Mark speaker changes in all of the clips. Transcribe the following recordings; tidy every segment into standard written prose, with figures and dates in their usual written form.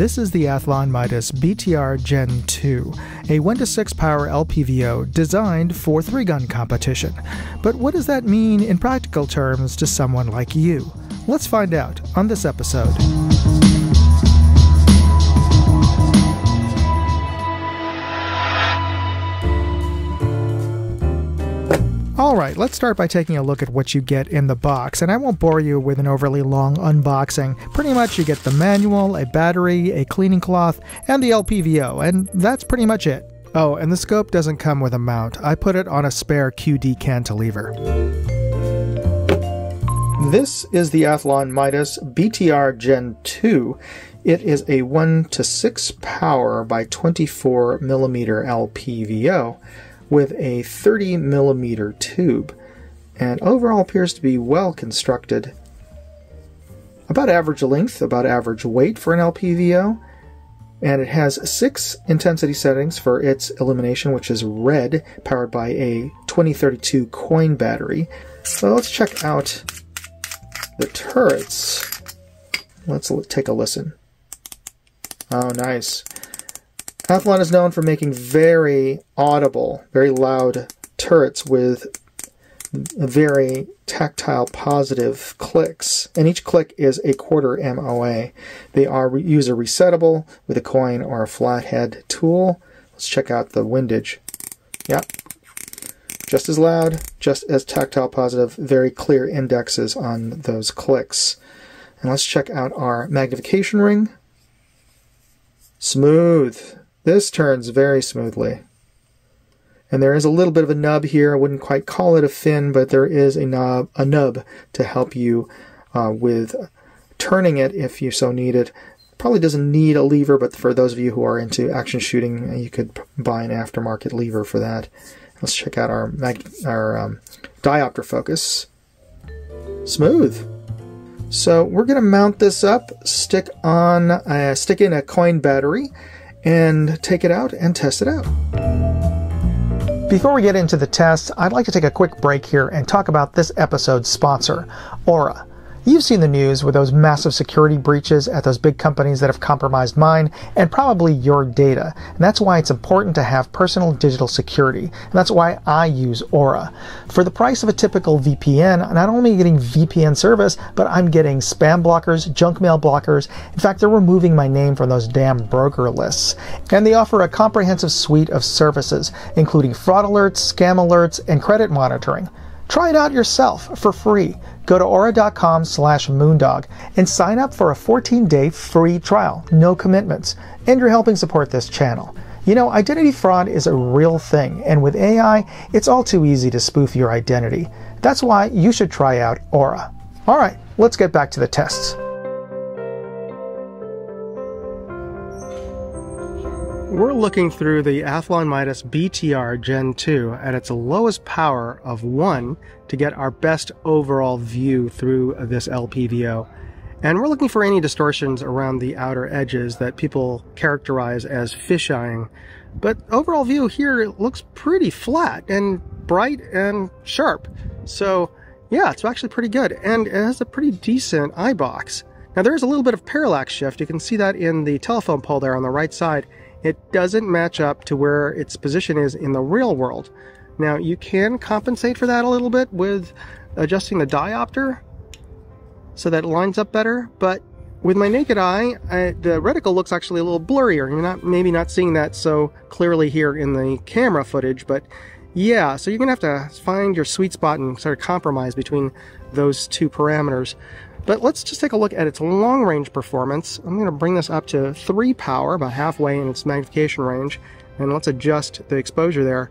Speaker 1: This is the Athlon Midas BTR Gen 2, a 1-to-6 power LPVO designed for 3-gun competition. But what does that mean in practical terms to someone like you? Let's find out on this episode. Alright, let's start by taking a look at what you get in the box, and I won't bore you with an overly long unboxing. Pretty much you get the manual, a battery, a cleaning cloth, and the LPVO, and that's pretty much it. Oh, and the scope doesn't come with a mount. I put it on a spare QD cantilever. This is the Athlon Midas BTR Gen 2. It is a 1-to-6 power by 24mm LPVO. With a 30mm tube, and overall appears to be well constructed. About average length, about average weight for an LPVO, and it has 6 intensity settings for its illumination, which is red, powered by a 2032 coin battery. So let's check out the turrets. Let's take a listen. Oh, nice. Athlon is known for making very audible, very loud turrets with very tactile positive clicks, and each click is a quarter MOA. They are user resettable with a coin or a flathead tool. Let's check out the windage. Yep, just as loud, just as tactile positive, very clear indexes on those clicks. And let's check out our magnification ring. Smooth. This turns very smoothly. And there is a little bit of a nub here. I wouldn't quite call it a fin, but there is a nub to help you with turning it if you so need it. Probably doesn't need a lever, but for those of you who are into action shooting, you could buy an aftermarket lever for that. Let's check out our diopter focus. Smooth. So we're going to mount this up, stick in a coin battery, and take it out and test it out. Before we get into the test, I'd like to take a quick break here and talk about this episode's sponsor, Aura. You've seen the news with those massive security breaches at those big companies that have compromised mine and probably your data. And that's why it's important to have personal digital security. And that's why I use Aura. For the price of a typical VPN, not only getting VPN service, but I'm getting spam blockers, junk mail blockers. In fact, they're removing my name from those damn broker lists. And they offer a comprehensive suite of services, including fraud alerts, scam alerts, and credit monitoring. Try it out yourself for free. Go to aura.com/moondog and sign up for a 14-day free trial. No commitments. And you're helping support this channel. You know, identity fraud is a real thing, and with AI, it's all too easy to spoof your identity. That's why you should try out Aura. Alright, let's get back to the tests. We're looking through the Athlon Midas BTR Gen 2 at its lowest power of 1 to get our best overall view through this LPVO. And we're looking for any distortions around the outer edges that people characterize as fisheyeing. But overall view here looks pretty flat and bright and sharp. So yeah, it's actually pretty good. And it has a pretty decent eye box. Now there is a little bit of parallax shift. You can see that in the telephone pole there on the right side. It doesn't match up to where its position is in the real world. Now you can compensate for that a little bit with adjusting the diopter so that it lines up better, but with my naked eye, the reticle looks actually a little blurrier. You're maybe not seeing that so clearly here in the camera footage, but yeah, so you're gonna have to find your sweet spot and sort of compromise between those two parameters. But let's just take a look at its long-range performance. I'm going to bring this up to 3 power, about halfway in its magnification range, and let's adjust the exposure there.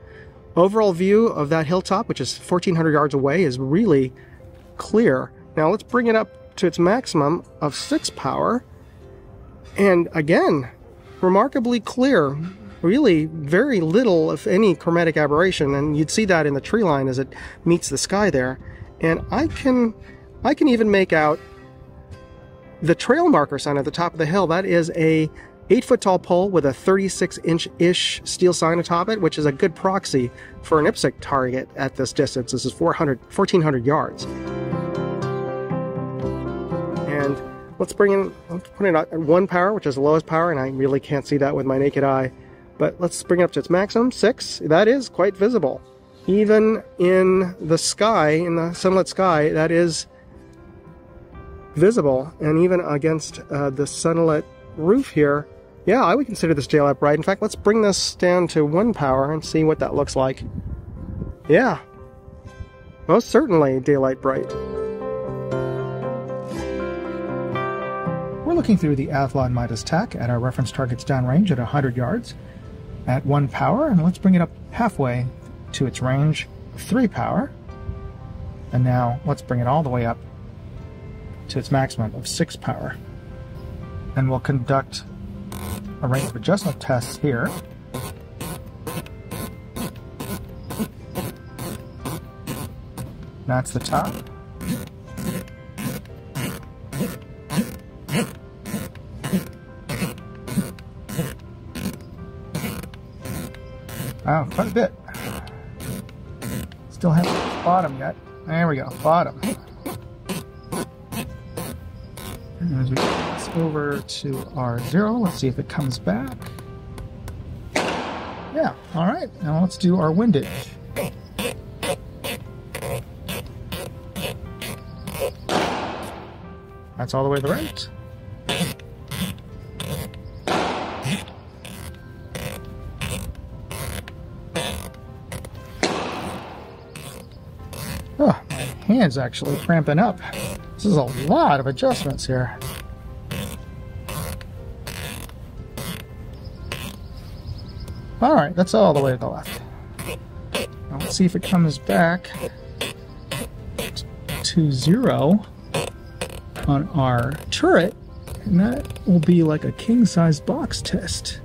Speaker 1: Overall view of that hilltop, which is 1,400 yards away, is really clear. Now let's bring it up to its maximum of 6 power, and again, remarkably clear. Really very little, if any, chromatic aberration, and you'd see that in the tree line as it meets the sky there. And I can even make out the trail marker sign at the top of the hill. That is a 8-foot tall pole with a 36-inch-ish steel sign atop it, which is a good proxy for an IPSC target at this distance. This is 1,400 yards. And let's bring in, let's put it at 1 power, which is the lowest power, and I really can't see that with my naked eye. But let's bring it up to its maximum, 6. That is quite visible. Even in the sky, in the sunlit sky, that is visible. And even against the sunlit roof here, yeah, I would consider this daylight bright. In fact, let's bring this down to 1 power and see what that looks like. Yeah, most certainly daylight bright.
Speaker 2: We're looking through the Athlon Midas TAC at our reference target's downrange at 100 yards at 1 power, and let's bring it up halfway to its range, 3 power. And now let's bring it all the way up to its maximum of 6 power. And we'll conduct a range of adjustment tests here. That's the top. Wow, quite a bit. Still haven't reached bottom yet. There we go, bottom. And as we get this over to R0, let's see if it comes back. Yeah, alright, now let's do our windage. That's all the way to the right. Oh, my hand's actually cramping up. This is a lot of adjustments here. Alright, that's all the way to the left. Now let's see if it comes back to 0 on our turret, and that will be like a king-size box test.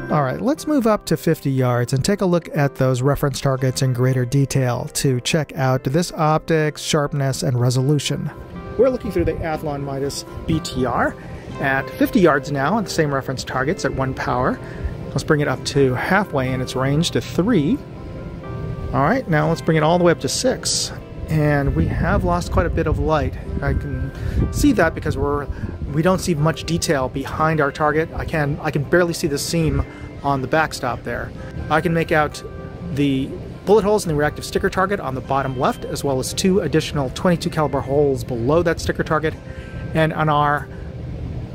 Speaker 2: Alright, let's move up to 50 yards and take a look at those reference targets in greater detail to check out this optics, sharpness, and resolution.
Speaker 1: We're looking through the Athlon Midas BTR at 50 yards now at the same reference targets at 1 power. Let's bring it up to halfway in its range to 3. Alright, now let's bring it all the way up to 6. And we have lost quite a bit of light. I can see that because we don't see much detail behind our target. I can barely see the seam on the backstop there. I can make out the bullet holes in the reactive sticker target on the bottom left, as well as 2 additional 22 caliber holes below that sticker target. And on our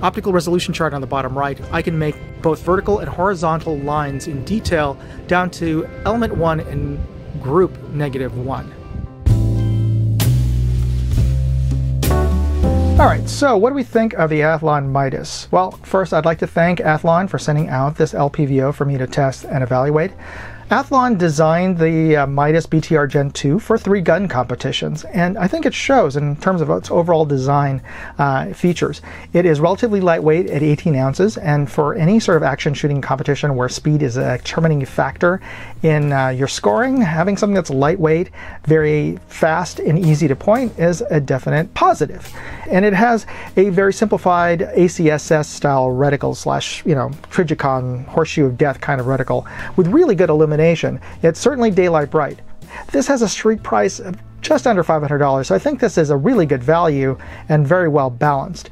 Speaker 1: optical resolution chart on the bottom right, I can make both vertical and horizontal lines in detail down to element 1 and group -1.
Speaker 2: Alright, so what do we think of the Athlon Midas? Well, first I'd like to thank Athlon for sending out this LPVO for me to test and evaluate. Athlon designed the Midas BTR Gen 2 for 3 gun competitions, and I think it shows in terms of its overall design features. It is relatively lightweight at 18 ounces, and for any sort of action shooting competition where speed is a determining factor in your scoring, having something that's lightweight, very fast, and easy to point is a definite positive. And it has a very simplified ACSS style reticle slash, Trigicon horseshoe of death kind of reticle with really good illumination. It's certainly daylight bright. This has a street price of just under $500, so I think this is a really good value and very well balanced.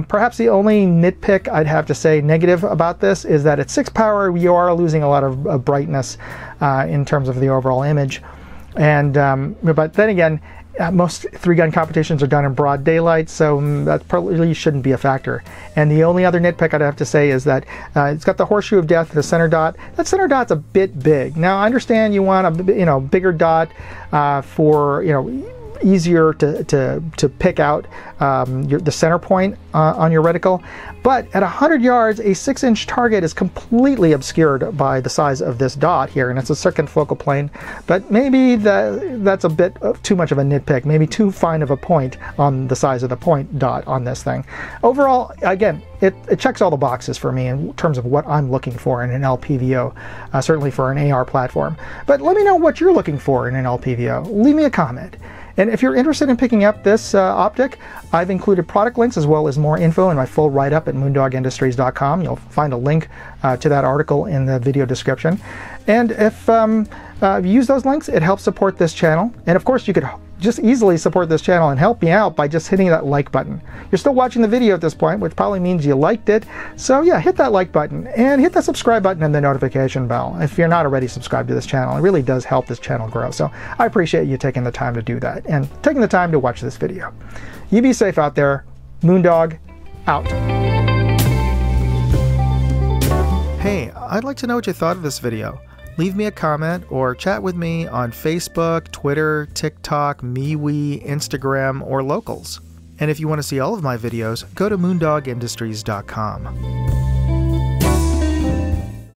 Speaker 2: Perhaps the only nitpick I'd have to say negative about this is that at 6 power you are losing a lot of brightness in terms of the overall image. And but then again, most 3-gun competitions are done in broad daylight, so that probably shouldn't be a factor. And the only other nitpick I'd have to say is that it's got the horseshoe of death, the center dot. That center dot's a bit big. Now I understand you want a bigger dot for easier to pick out the center point on your reticle, but at 100 yards a 6-inch target is completely obscured by the size of this dot here, and it's a circumfocal plane. But maybe that's a bit too much of a nitpick, maybe too fine of a point on the size of the point dot on this thing. Overall, again, it checks all the boxes for me in terms of what I'm looking for in an LPVO, certainly for an AR platform. But let me know what you're looking for in an LPVO. Leave me a comment. And if you're interested in picking up this optic, I've included product links as well as more info in my full write-up at moondogindustries.com. You'll find a link to that article in the video description. And if you use those links, it helps support this channel. And of course, you could just easily support this channel and help me out by just hitting that like button. You're still watching the video at this point, which probably means you liked it. So yeah, hit that like button and hit that subscribe button and the notification bell if you're not already subscribed to this channel. It really does help this channel grow. So I appreciate you taking the time to do that and taking the time to watch this video. You be safe out there. Moondog, out. Hey, I'd like to know what you thought of this video. Leave me a comment or chat with me on Facebook, Twitter, TikTok, MeWe, Instagram, or Locals. And if you want to see all of my videos, go to moondogindustries.com.